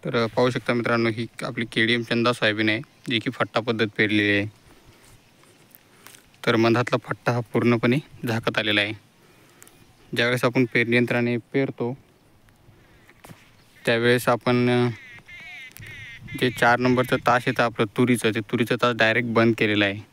तर पाहू शकता मित्रांनो, ही आपली KDM चंदा सोयाबीन आहे, जी की फट्टा पद्धत पेरलेली आहे. तर मधातला फट्टा हा पूर्णपणे झाकत आलेला आहे. ज्यावेळेस आपण पेरणी यंत्राने पेरतो त्यावेळेस आपण जे 4 नंबरचं तास येतं आपलं तुरीचं तास डायरेक्ट बंद केलेलं आहे.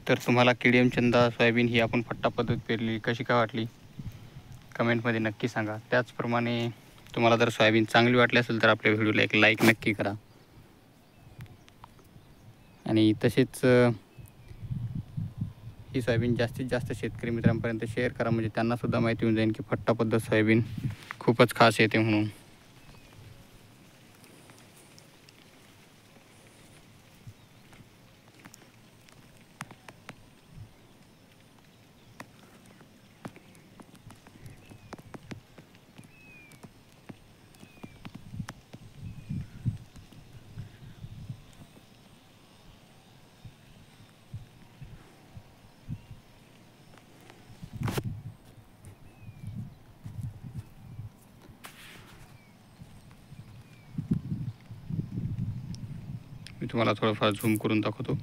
तर तुम्हाला KDM चंदा सोयाबीन ही आपण फट्टा पद्धत पेरली कशी काय वाटली कमेंटमध्ये नक्की सांगा. त्याचप्रमाणे तुम्हाला जर सोयाबीन चांगली वाटली असेल तर आपल्या व्हिडिओला एक लाईक नक्की करा. आणि तसेच ही सोयाबीन जास्तीत जास्त शेतकरी मित्रांपर्यंत शेअर करा, म्हणजे त्यांनासुद्धा माहिती होऊन जाईल की फट्टा पद्धत सोयाबीन खूपच खास येते म्हणून. मी तुम्हाला थोडंफार झूम करून दाखवतो.